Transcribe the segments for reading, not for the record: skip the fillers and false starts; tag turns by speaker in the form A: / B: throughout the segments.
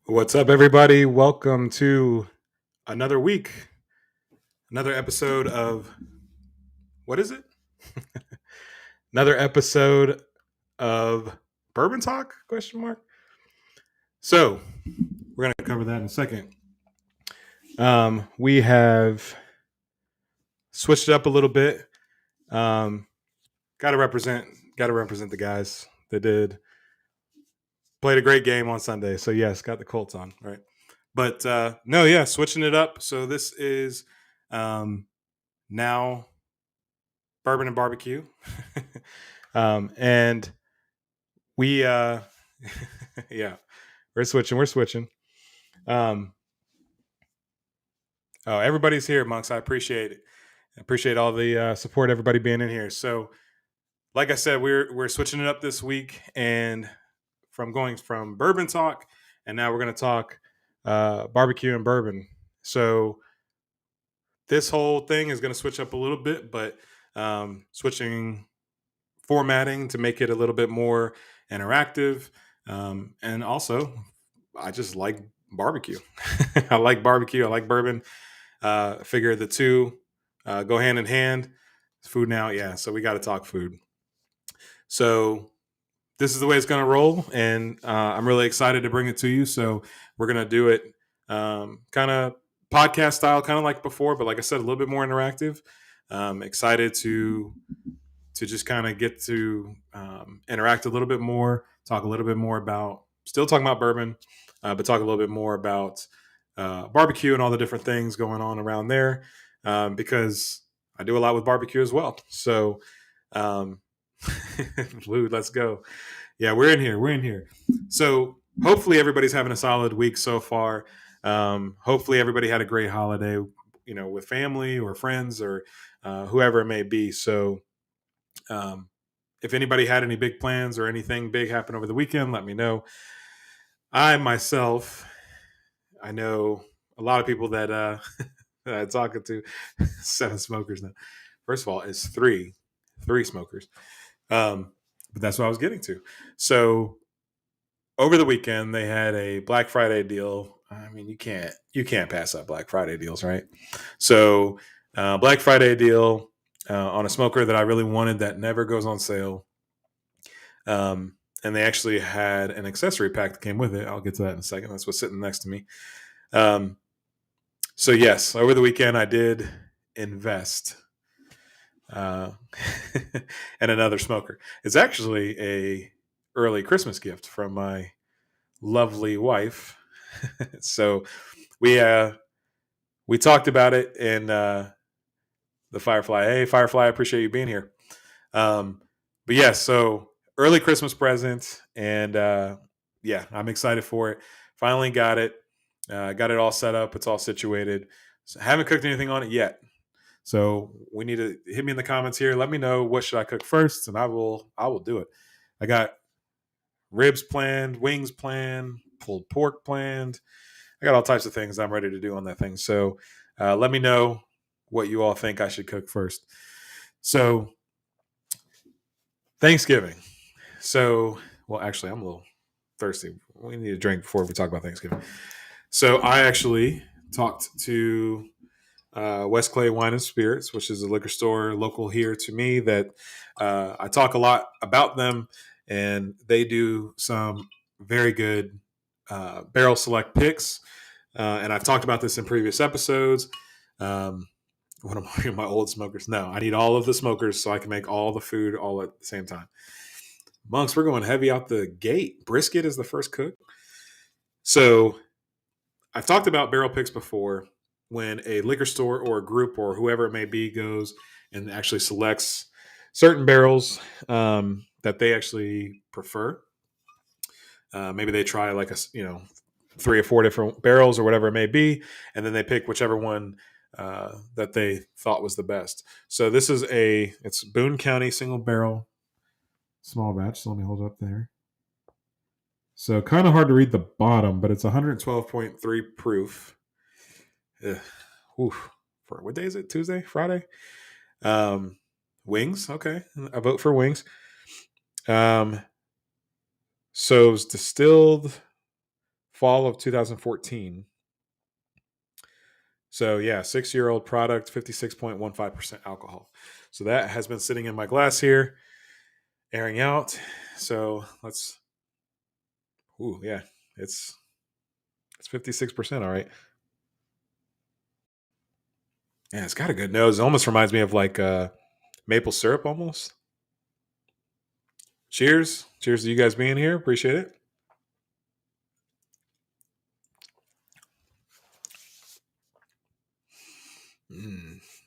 A: What's up, everybody? Welcome to another week, another episode of what is it? Another episode of Bourbon Talk? Question mark. So we're gonna cover that in a second. We have switched it up a little bit. Got to represent the guys that did played a great game on Sunday. So yes, got the Colts on right. But no, yeah, switching it up. So this is now bourbon and barbecue. And we yeah, we're switching. Um oh, everybody's here, monks. I appreciate it. I appreciate all the support, everybody being in here. So like I said, we're switching it up this week, and from bourbon talk, and now we're going to talk barbecue and bourbon. So this whole thing is going to switch up a little bit, but switching formatting to make it a little bit more interactive. And also, I just like barbecue. I like barbecue. I like bourbon. I figure the two go hand in hand. Food now, yeah. So we got to talk food. So this is the way it's going to roll, and I'm really excited to bring it to you. So we're going to do it kind of podcast style, kind of like before, but like I said, a little bit more interactive. Excited to just kind of get to interact a little bit more, talk a little bit more about, still talking about bourbon, but talk a little bit more about barbecue and all the different things going on around there, because I do a lot with barbecue as well. So, Lou, let's go. Yeah, we're in here. We're in here. So hopefully everybody's having a solid week so far. Hopefully everybody had a great holiday, with family or friends or whoever it may be. So um, if anybody had any big plans or anything big happen over the weekend, let me know. I myself, I know a lot of people that that I'm talking to, 7 smokers now. First of all, it's three smokers. But that's what I was getting to. So over the weekend, they had a Black Friday deal. I mean, you can't pass up Black Friday deals, right? So Black Friday deal on a smoker that I really wanted that never goes on sale. And they actually had an accessory pack that came with it. I'll get to that in a second. That's what's sitting next to me. Um, so yes, over the weekend I did invest uh, in another smoker. It's actually a early Christmas gift from my lovely wife. So we talked about it in the Firefly. Hey, Firefly, I appreciate you being here. But yeah, so early Christmas present, and yeah, I'm excited for it. Finally got it. Got it all set up. It's all situated. So I haven't cooked anything on it yet. So we need to hit me in the comments here. Let me know what should I cook first, and I will do it. I got ribs planned, wings planned, pulled pork planned. I got all types of things I'm ready to do on that thing. So let me know what you all think I should cook first. So Thanksgiving. So, well, actually, I'm a little thirsty. We need a drink before we talk about Thanksgiving. So I actually talked to West Clay Wine and Spirits, which is a liquor store local here to me that I talk a lot about them, and they do some very good barrel select picks. And I've talked about this in previous episodes. What am I, my old smokers? No, I need all of the smokers so I can make all the food all at the same time. Monks, we're going heavy out the gate. Brisket is the first cook. So I've talked about barrel picks before. When a liquor store or a group or whoever it may be goes and actually selects certain barrels that they actually prefer. Maybe they try like 3 or 4 different barrels or whatever it may be, and then they pick whichever one that they thought was the best. So this is it's Boone County single barrel small batch. So let me hold it up there. So kind of hard to read the bottom, but it's 112.3 proof. For what day is it? Tuesday, Friday? Wings. Okay, I vote for wings. So it's distilled fall of 2014. So yeah, 6-year-old product, 56.15% alcohol. So that has been sitting in my glass here, airing out. So let's. Ooh, yeah, it's 56%. All right. Yeah, it's got a good nose. It almost reminds me of like maple syrup almost. Cheers. Cheers to you guys being here. Appreciate it.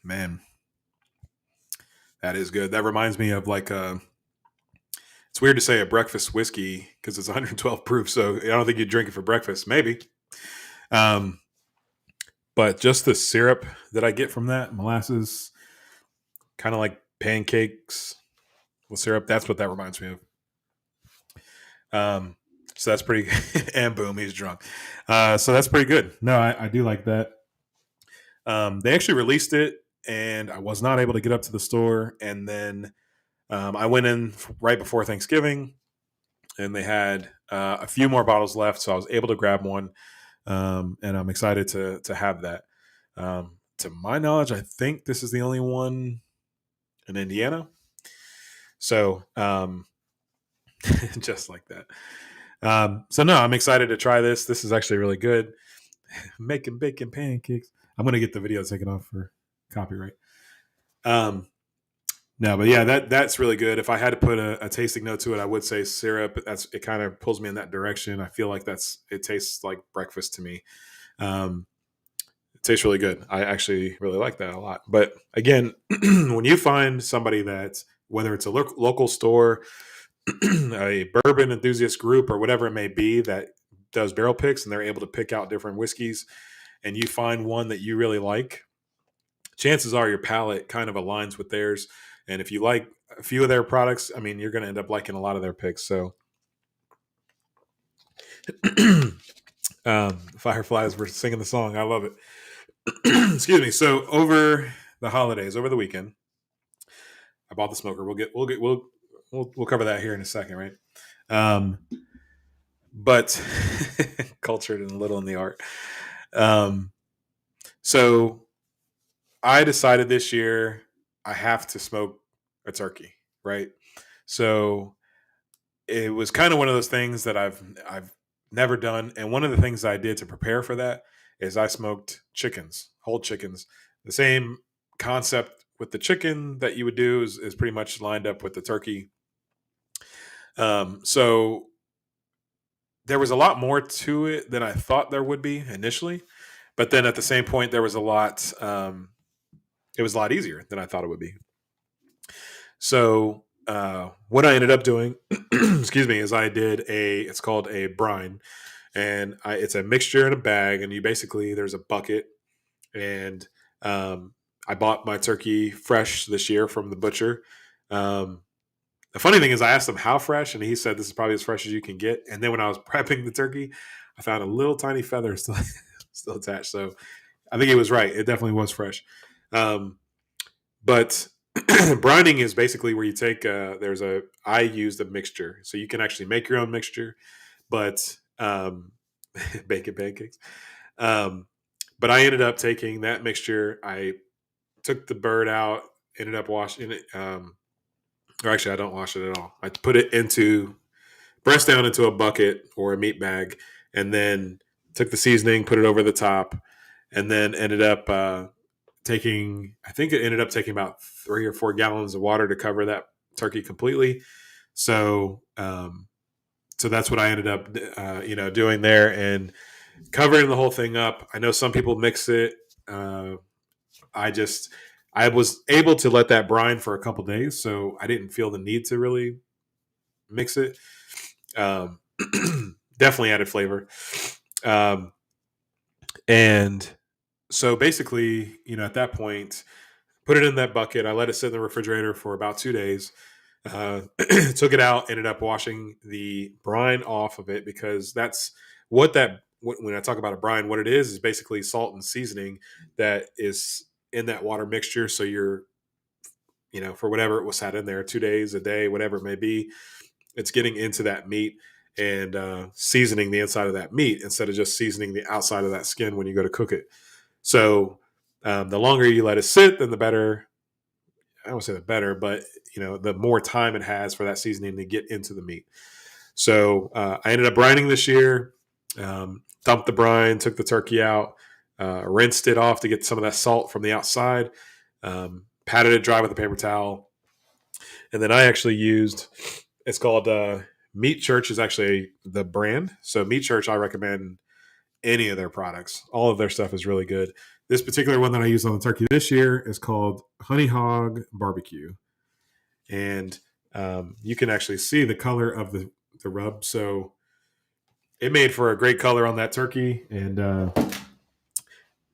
A: Man, that is good. That reminds me of like it's weird to say a breakfast whiskey because it's 112 proof. So I don't think you'd drink it for breakfast. Maybe. Um, but just the syrup that I get from that molasses, kind of like pancakes with syrup. That's what that reminds me of. Um, so that's pretty. And boom, he's drunk. So that's pretty good. No, I do like that. They actually released it, and I was not able to get up to the store. And then I went in right before Thanksgiving, and they had a few more bottles left, so I was able to grab one, and I'm excited to have that. To my knowledge, I think this is the only one in Indiana. So just like that. So no, I'm excited to try this. This is actually really good. Making bacon pancakes. I'm gonna get the video taken off for copyright. Um, no, but yeah, that's really good. If I had to put a tasting note to it, I would say syrup. That's it. Kind of pulls me in that direction. I feel like it tastes like breakfast to me. Um, it tastes really good. I actually really like that a lot. But again, when you find somebody that whether it's a local store, a bourbon enthusiast group, or whatever it may be that does barrel picks, and they're able to pick out different whiskeys, and you find one that you really like, chances are your palate kind of aligns with theirs. And if you like a few of their products, I mean, you're going to end up liking a lot of their picks. So, Fireflies were singing the song. I love it. Excuse me. So over the holidays, over the weekend, I bought the smoker. We'll cover that here in a second, right? Um, but cultured and little in the art. Um, so I decided this year I have to smoke a turkey, right? So it was kind of one of those things that I've never done, and one of the things I did to prepare for that is I smoked chickens, whole chickens. The same concept with the chicken that you would do is pretty much lined up with the turkey. So there was a lot more to it than I thought there would be initially, but then at the same point there was a lot. It was a lot easier than I thought it would be. So what I ended up doing, excuse me, is I did it's called a brine, and it's a mixture in a bag, and you basically there's a bucket, and I bought my turkey fresh this year from the butcher. Um, the funny thing is, I asked him how fresh, and he said this is probably as fresh as you can get. And then when I was prepping the turkey, I found a little tiny feather still attached. So I think he was right. It definitely was fresh. But brining is basically where you take I used a mixture, so you can actually make your own mixture, but bacon pancakes. Um, but I ended up taking that mixture. I took the bird out, ended up washing it. Or actually, I don't wash it at all. I put it breast down into a bucket or a meat bag, and then took the seasoning, put it over the top, and then ended up I think it ended up taking about 3 or 4 gallons of water to cover that turkey completely. So, so that's what I ended up, doing there and covering the whole thing up. I know some people mix it. I just, I was able to let that brine for a couple days, so I didn't feel the need to really mix it. Um, Definitely added flavor. Um, and so basically, at that point, put it in that bucket. I let it sit in the refrigerator for about 2 days. Took it out, ended up washing the brine off of it because that's when I talk about a brine, what it is basically salt and seasoning that is in that water mixture. So for whatever it was sat in there, 2 days, a day, whatever it may be, it's getting into that meat. and seasoning the inside of that meat instead of just seasoning the outside of that skin when you go to cook it. So the longer you let it sit, then the better. I don't say the better, but the more time it has for that seasoning to get into the meat. So I ended up brining this year. Dumped the brine, took the turkey out, rinsed it off to get some of that salt from the outside, patted it dry with a paper towel, and then I actually used. It's called Meat Church is actually the brand. So Meat Church, I recommend any of their products. All of their stuff is really good. This particular one that I used on the turkey this year is called Honey Hog Barbecue, and you can actually see the color of the rub. So it made for a great color on that turkey, and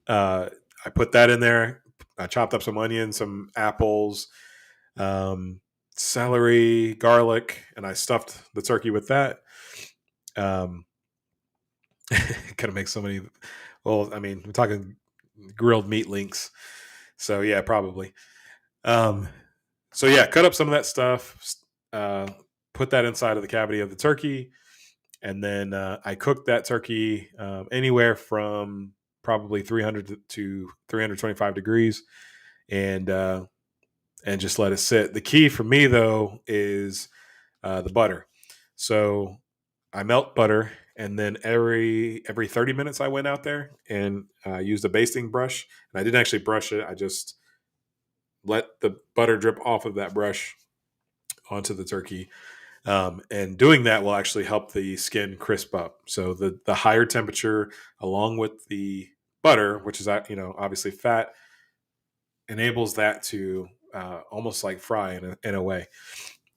A: I put that in there. I chopped up some onions, some apples, um, celery, garlic, and I stuffed the turkey with that. Um, Gonna make so many. Well, I mean, we're talking grilled meat links, so yeah, probably. Um, so yeah, cut up some of that stuff, uh, put that inside of the cavity of the turkey, and then I cooked that turkey anywhere from probably 300 to 325 degrees, and just let it sit. The key for me though is the butter. So I melt butter, and then every 30 minutes I went out there and used a basting brush. And I didn't actually brush it. I just let the butter drip off of that brush onto the turkey. And doing that will actually help the skin crisp up. So the higher temperature, along with the butter, which is obviously fat, enables that to almost like fry in a way.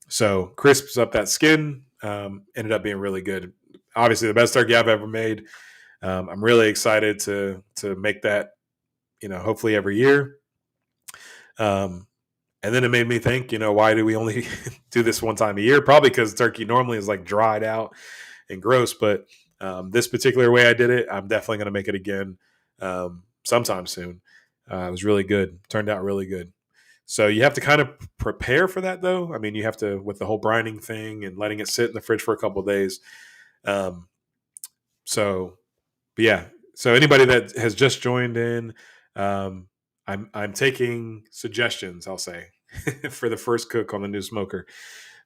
A: So crisps up that skin. Ended up being really good. Obviously, the best turkey I've ever made. I'm really excited to make that. Hopefully every year. And then it made me think, why do we only do this one time a year? Probably because turkey normally is like dried out and gross. But this particular way I did it, I'm definitely going to make it again sometime soon. It was really good. Turned out really good. So you have to kind of prepare for that, though. I mean, you have to, with the whole brining thing and letting it sit in the fridge for a couple of days. Um, so, but yeah. So anybody that has just joined in, um, I'm taking suggestions, I'll say, for the first cook on the new smoker.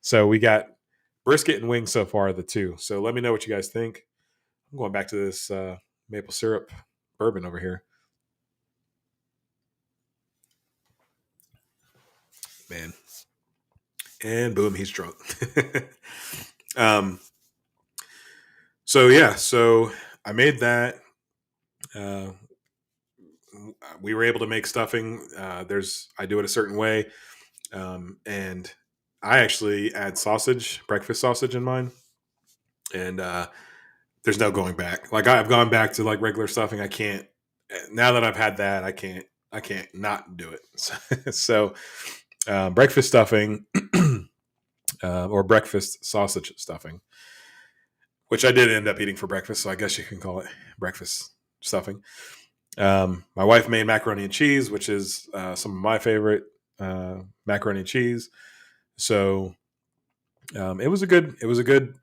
A: So we got brisket and wings so far, the two. So let me know what you guys think. I'm going back to this maple syrup bourbon over here. Man. And boom, he's drunk. um, so yeah, so I made that. Uh, we were able to make stuffing. I do it a certain way, and I actually add sausage, breakfast sausage in mine, and there's no going back. Like I've gone back to like regular stuffing. I can't. Now that I've had that, I can't not do it. So breakfast stuffing or breakfast sausage stuffing, which I did end up eating for breakfast. So I guess you can call it breakfast stuffing. My wife made macaroni and cheese, which is some of my favorite macaroni and cheese. So it was a good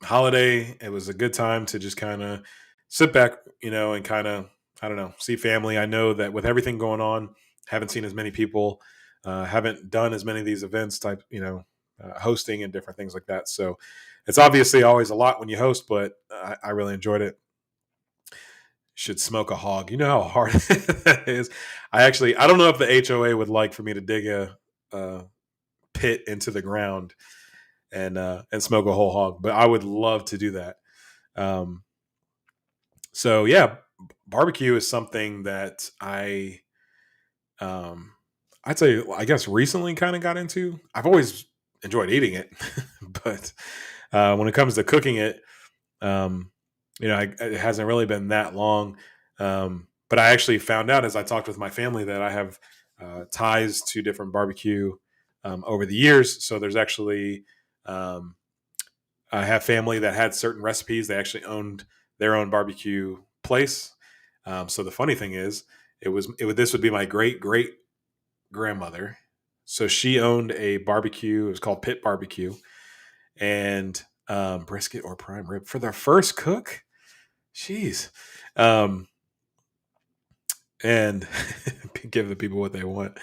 A: holiday. It was a good time to just kind of sit back, and kind of, I don't know, see family. I know that with everything going on, haven't seen as many people, haven't done as many of these events type, hosting and different things like that. So it's obviously always a lot when you host, but I really enjoyed it. Should smoke a hog. You know how hard that is. I don't know if the HOA would like for me to dig a pit into the ground and smoke a whole hog, but I would love to do that. Um, so yeah, barbecue is something that I'd say, I guess recently kind of got into. I've always enjoyed eating it, but when it comes to cooking it, um, it hasn't really been that long. But I actually found out as I talked with my family that I have ties to different barbecue over the years. So there's actually, I have family that had certain recipes. They actually owned their own barbecue place. So the funny thing is, this would be my great great grandmother. So she owned a barbecue. It was called Pit Barbecue, and brisket or prime rib for their first cook. Jeez. Um, and give the people what they want.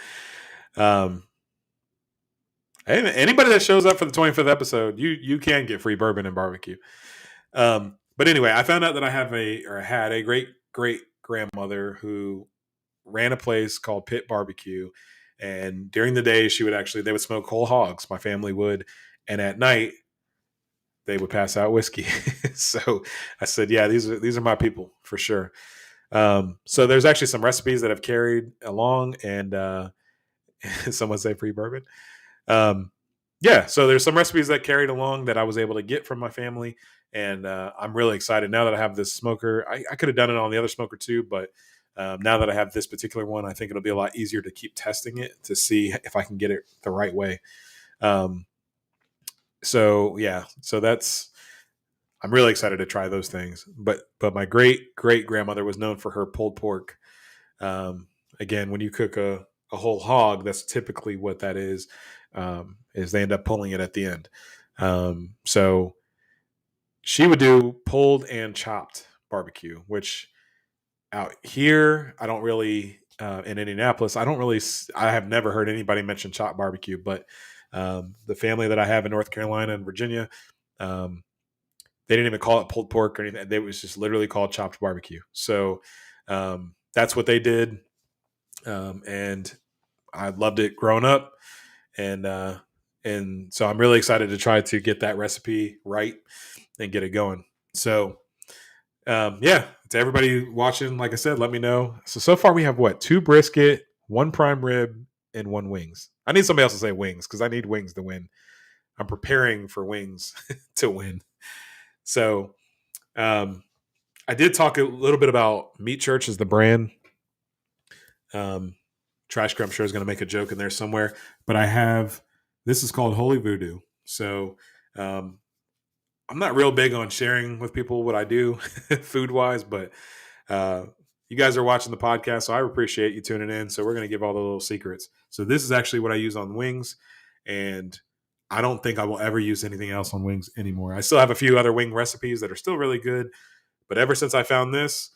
A: Um, anybody that shows up for the 25th episode, you can get free bourbon and barbecue. But anyway, I found out that I had a great grandmother who ran a place called Pit Barbecue, and during the day they would smoke whole hogs. My family would, and at night they would pass out whiskey. So I said, yeah, these are my people for sure. So there's actually some recipes that I've carried along, and someone say free bourbon. Um, yeah, so there's some recipes that carried along that I was able to get from my family, and I'm really excited now that I have this smoker. I could have done it on the other smoker too, but now that I have this particular one, I think it'll be a lot easier to keep testing it to see if I can get it the right way. So yeah, so I'm really excited to try those things. But my great grandmother was known for her pulled pork. Again, when you cook a whole hog, that's typically what that is they end up pulling it at the end. So she would do pulled and chopped barbecue, which out here, I don't really, in Indianapolis, I have never heard anybody mention chopped barbecue, but the family that I have in North Carolina and Virginia, they didn't even call it pulled pork or anything. It was just literally called chopped barbecue. So that's what they did. And I loved it growing up. And so I'm really excited to try to get that recipe right and get it going. So yeah, to everybody watching, like I said, let me know. So far we have what? 2 brisket, 1 prime rib, and 1 wings. I need somebody else to say wings because I need wings to win. I'm preparing for wings to win. So I did talk a little bit about Meat Church as the brand. Trash Crew, I'm sure, is going to make a joke in there somewhere. But this is called Holy Voodoo. So I'm not real big on sharing with people what I do food wise, but you guys are watching the podcast, so I appreciate you tuning in. So we're going to give all the little secrets. So this is actually what I use on wings, and I don't think I will ever use anything else on wings anymore. I still have a few other wing recipes that are still really good, but ever since I found this,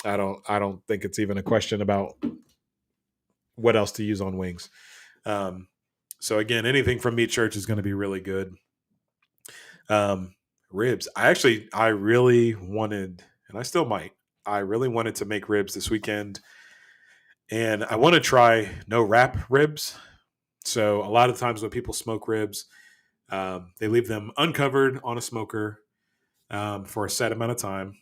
A: I don't think it's even a question about what else to use on wings. So again, anything from Meat Church is going to be really good. Ribs. I really wanted, and I still might, I really wanted to make ribs this weekend, and I want to try no wrap ribs. So a lot of times when people smoke ribs, they leave them uncovered on a smoker for a set amount of time,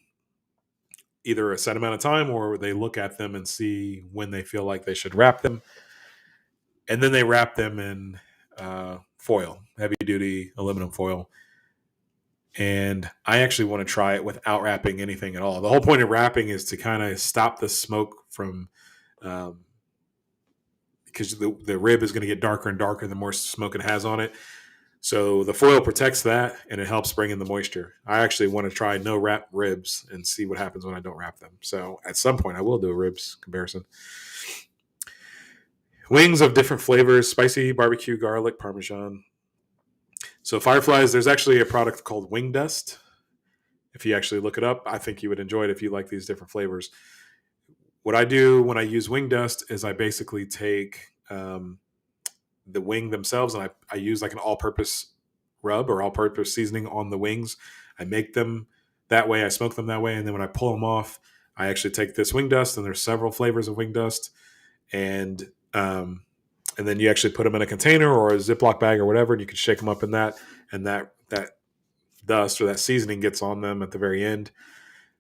A: either a set amount of time or they look at them and see when they feel like they should wrap them. And then they wrap them in foil, heavy duty aluminum foil. And I actually want to try it without wrapping anything at all. The whole point of wrapping is to kind of stop the smoke from, because the rib is going to get darker and darker the more smoke it has on it. So the foil protects that and it helps bring in the moisture. I actually want to try no wrap ribs and see what happens when I don't wrap them. So at some point I will do a ribs comparison. Wings of different flavors: spicy, barbecue, garlic, Parmesan. So Fireflies, there's actually a product called Wing Dust. If you actually look it up, I think you would enjoy it if you like these different flavors. What I do when I use Wing Dust is I basically take the wing themselves and I use like an all-purpose rub or all-purpose seasoning on the wings. I make them that way. I smoke them that way. And then when I pull them off, I actually take this Wing Dust, and there's several flavors of Wing Dust. And then you actually put them in a container or a Ziploc bag or whatever, and you can shake them up in that, and that dust or that seasoning gets on them at the very end.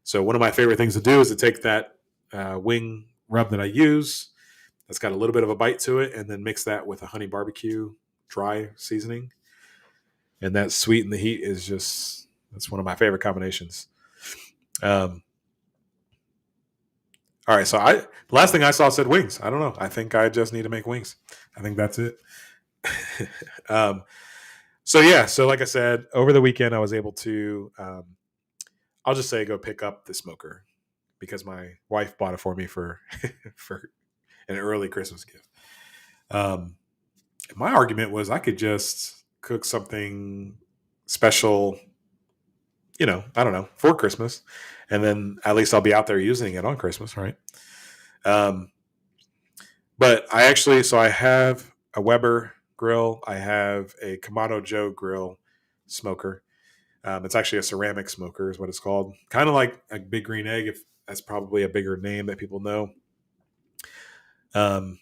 A: So one of my favorite things to do is to take that wing rub that I use that's got a little bit of a bite to it, and then mix that with a honey barbecue dry seasoning. And that sweet and the heat is that's one of my favorite combinations. All right, so the last thing I saw said wings. I don't know. I think I just need to make wings. I think that's it. So yeah, so like I said, over the weekend I was able to, I'll just say, go pick up the smoker because my wife bought it for me for an early Christmas gift. My argument was I could just cook something special, I don't know, for Christmas. And then at least I'll be out there using it on Christmas, right? Um, but I have a Weber grill. I have a Kamado Joe grill smoker. It's actually a ceramic smoker, is what it's called. Kind of like a Big Green Egg, if that's probably a bigger name that people know. And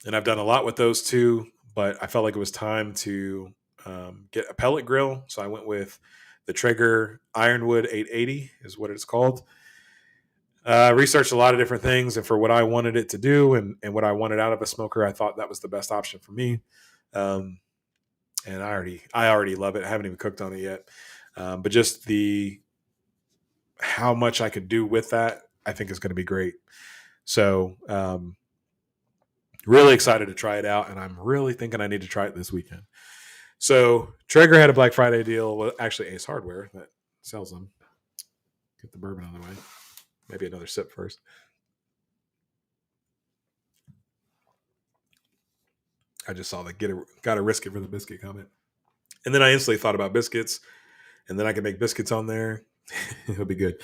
A: I've done a lot with those two, but I felt like it was time to get a pellet grill. So I went with the Traeger Ironwood 880 is what it's called. Researched a lot of different things, and for what I wanted it to do and what I wanted out of a smoker, I thought that was the best option for me. Um, and I already love it. I haven't even cooked on it yet. But just how much I could do with that, I think is going to be great. So, really excited to try it out, and I'm really thinking I need to try it this weekend. So Traeger had a Black Friday deal. Well, actually, Ace Hardware that sells them. Get the bourbon on the way. Maybe another sip first. I just saw the gotta risk it for the biscuit comment. And then I instantly thought about biscuits, and then I can make biscuits on there. It'll be good.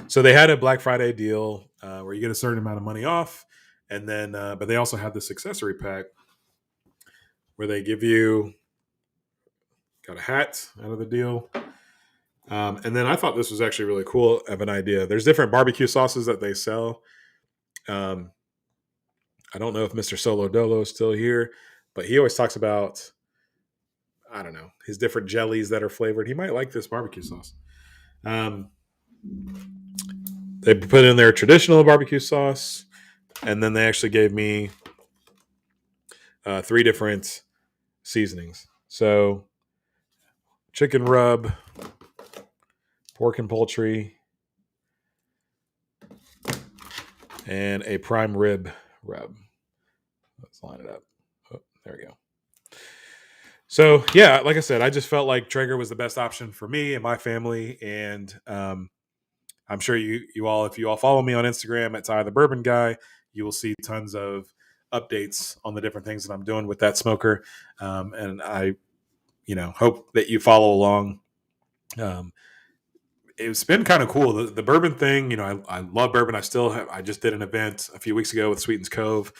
A: So they had a Black Friday deal where you get a certain amount of money off, and then but they also have this accessory pack where they give you got a hat out of the deal. And then I thought this was actually really cool of an idea. There's different barbecue sauces that they sell. Um, I don't know if Mr. Solo Dolo is still here, but he always talks about, I don't know, his different jellies that are flavored. He might like this barbecue sauce. Um, they put in their traditional barbecue sauce, and then they actually gave me 3 different seasonings. So chicken rub, pork and poultry, and a prime rib rub. Let's line it up. Oh, there we go. So yeah, like I said, I just felt like Traeger was the best option for me and my family, and I'm sure you all, if you all follow me on Instagram at Ty the Bourbon Guy, you will see tons of updates on the different things that I'm doing with that smoker, and I, hope that you follow along. It's been kind of cool. The bourbon thing, I love bourbon. I just did an event a few weeks ago with Sweetens Cove.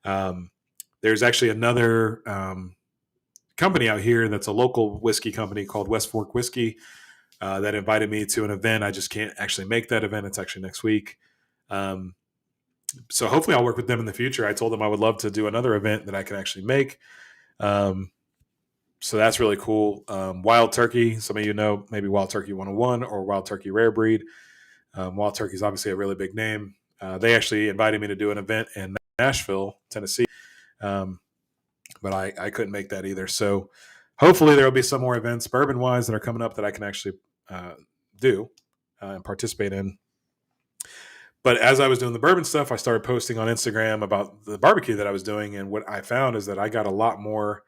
A: There's actually another company out here that's a local whiskey company called West Fork Whiskey that invited me to an event. I just can't actually make that event. It's actually next week. So hopefully I'll work with them in the future. I told them I would love to do another event that I can actually make. So that's really cool. Wild Turkey, some of you know maybe Wild Turkey 101 or Wild Turkey Rare Breed. Wild Turkey is obviously a really big name. They actually invited me to do an event in Nashville, Tennessee, but I couldn't make that either. So hopefully there will be some more events bourbon-wise that are coming up that I can actually do and participate in. But as I was doing the bourbon stuff, I started posting on Instagram about the barbecue that I was doing, and what I found is that I got a lot more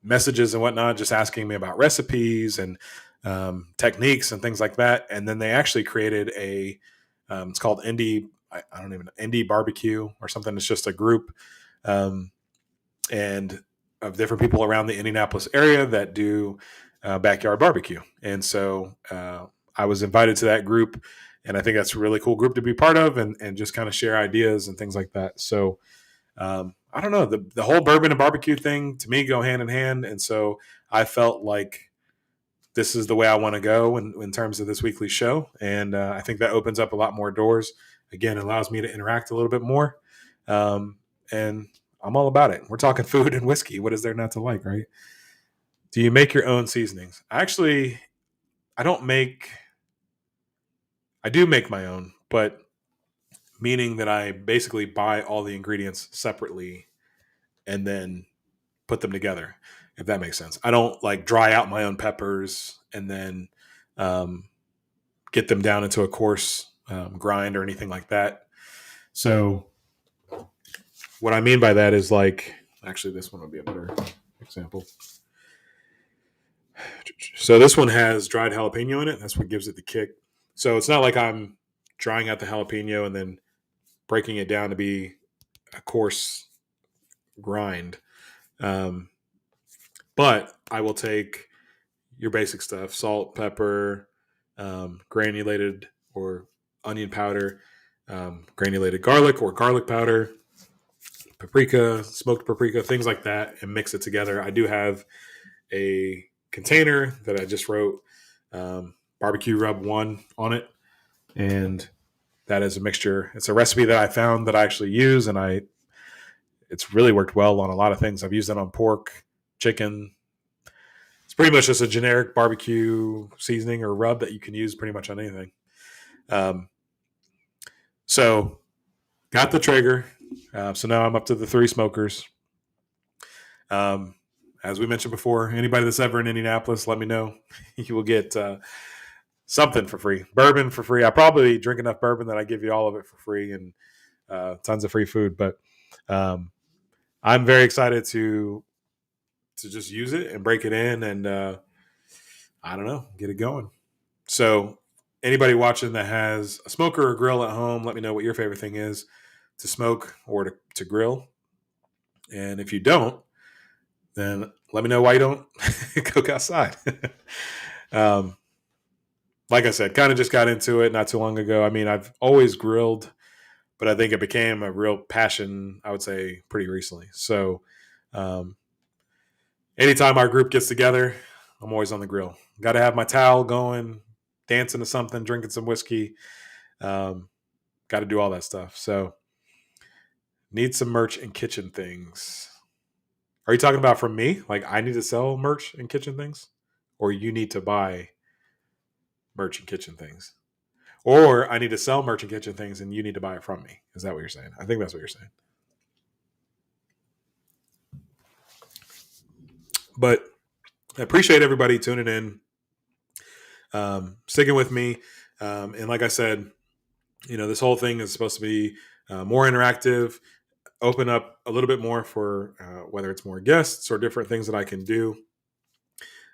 A: messages and whatnot, just asking me about recipes and techniques and things like that. And then they actually created it's called I don't even know, Indie Barbecue or something. It's just a group and of different people around the Indianapolis area that do backyard barbecue. And so I was invited to that group, and I think that's a really cool group to be part of and just kind of share ideas and things like that. So I don't know, the whole bourbon and barbecue thing to me go hand in hand. And so I felt like this is the way I want to go in terms of this weekly show. And I think that opens up a lot more doors. Again, it allows me to interact a little bit more. And I'm all about it. We're talking food and whiskey. What is there not to like, right? Do you make your own seasonings? Actually, I don't make, I do make my own, but meaning that I basically buy all the ingredients separately and then put them together, if that makes sense. I don't like dry out my own peppers and then get them down into a coarse grind or anything like that. So what I mean by that is like, actually this one would be a better example. So this one has dried jalapeno in it. That's what gives it the kick. So it's not like I'm drying out the jalapeno and then breaking it down to be a coarse grind. But I will take your basic stuff: salt, pepper, granulated or onion powder, granulated garlic or garlic powder, paprika, smoked paprika, things like that, and mix it together. I do have a container that I just wrote barbecue rub 1 on it, and that is a mixture. It's a recipe that I found that I actually use, and it's really worked well on a lot of things. I've used it on pork, chicken. It's pretty much just a generic barbecue seasoning or rub that you can use pretty much on anything. Um, so got the Traeger. So now I'm up to the 3 smokers. As we mentioned before, anybody that's ever in Indianapolis, let me know. You will get something for free. Bourbon for free. I probably drink enough bourbon that I give you all of it for free, and tons of free food. But I'm very excited to just use it and break it in, and I don't know, get it going. So anybody watching that has a smoker or grill at home, let me know what your favorite thing is to smoke or to grill. And if you don't, then let me know why you don't cook outside. Like I said, kind of just got into it not too long ago. I mean, I've always grilled, but I think it became a real passion, I would say, pretty recently. So anytime our group gets together, I'm always on the grill. Got to have my towel going, dancing to something, drinking some whiskey. Got to do all that stuff. So need some merch and kitchen things. Are you talking about from me? Like I need to sell merch and kitchen things? Or you need to buy merch and kitchen things? Or I need to sell merch and kitchen things and you need to buy it from me? Is that what you're saying? I think that's what you're saying. But I appreciate everybody tuning in, sticking with me. And like I said, this whole thing is supposed to be more interactive, open up a little bit more for whether it's more guests or different things that I can do.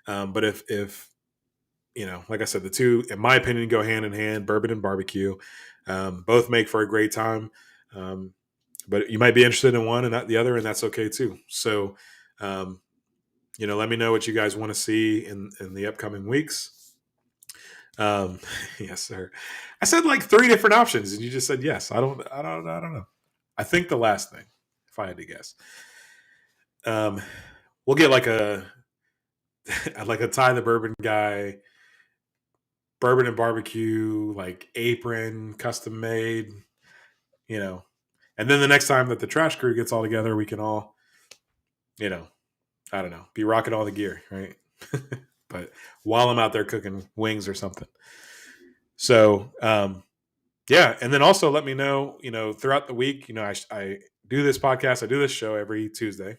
A: But if like I said, the two, in my opinion, go hand in hand, bourbon and barbecue. Both make for a great time. But you might be interested in one and not the other, and that's okay too. So, let me know what you guys want to see in the upcoming weeks. Yes, sir. I said like 3 different options, and you just said yes. I don't know. I think the last thing, if I had to guess, we'll get like a Ty the Bourbon guy, bourbon and barbecue, like apron, custom made, and then the next time that the trash crew gets all together, we can all, I don't know, be rocking all the gear, right? But while I'm out there cooking wings or something. So, yeah. And then also let me know, throughout the week, I do this podcast, I do this show every Tuesday,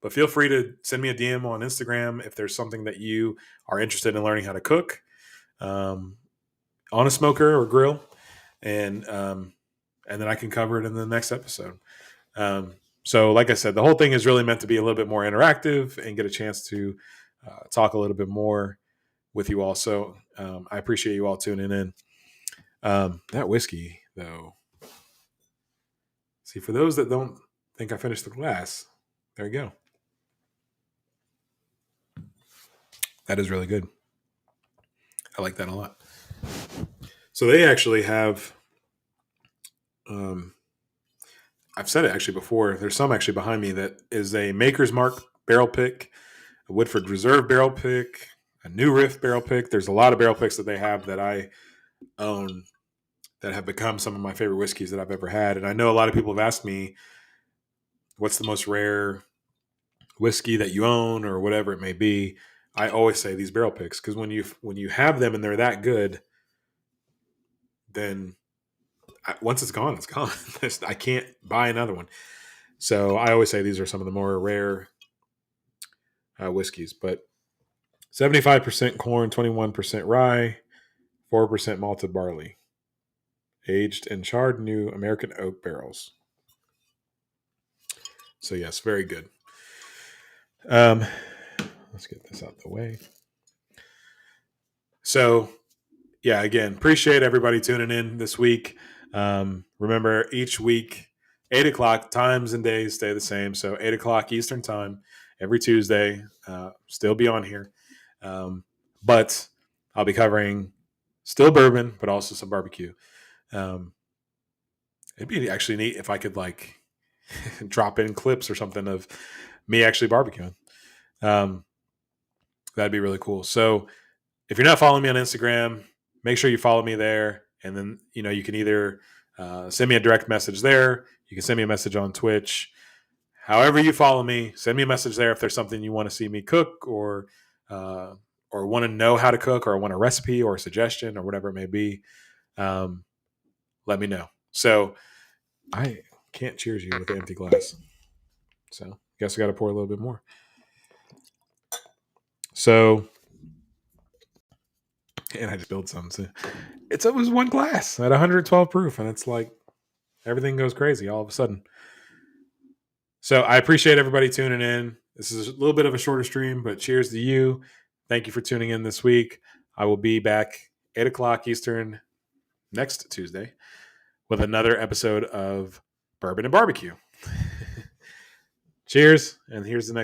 A: but feel free to send me a DM on Instagram if there's something that you are interested in learning how to cook on a smoker or grill. And then I can cover it in the next episode. So like I said, the whole thing is really meant to be a little bit more interactive and get a chance to talk a little bit more with you all. So I appreciate you all tuning in. That whiskey, though. See, for those that don't think I finished the glass, there you go. That is really good. I like that a lot. So they actually have, I've said it actually before, there's some actually behind me that is a Maker's Mark barrel pick, a Woodford Reserve barrel pick, a New Riff barrel pick. There's a lot of barrel picks that they have that I own that have become some of my favorite whiskeys that I've ever had. And I know a lot of people have asked me, what's the most rare whiskey that you own or whatever it may be. I always say these barrel picks, because when you have them and they're that good, then once it's gone, it's gone. I can't buy another one. So I always say these are some of the more rare whiskeys. But 75% corn, 21% rye, 4% malted barley, aged in charred new American oak barrels. So yes, very good. Let's get this out the way. So yeah, again, appreciate everybody tuning in this week. Remember, each week, 8 o'clock, times and days stay the same. So 8 o'clock Eastern time, every Tuesday. Still be on here. But I'll be covering still bourbon, but also some barbecue. It'd be actually neat if I could like drop in clips or something of me actually barbecuing. That'd be really cool. So if you're not following me on Instagram, make sure you follow me there. And then, you can either send me a direct message there. You can send me a message on Twitch. However you follow me, send me a message there if there's something you want to see me cook or want to know how to cook or want a recipe or a suggestion or whatever it may be. Let me know. So I can't cheers you with an empty glass. So I guess I got to pour a little bit more. So, and I just spilled some. So it was one glass at 112 proof, and it's like everything goes crazy all of a sudden. So I appreciate everybody tuning in. This is a little bit of a shorter stream, but cheers to you. Thank you for tuning in this week. I will be back 8 o'clock Eastern next Tuesday with another episode of Bourbon and Barbecue. Cheers, and here's the next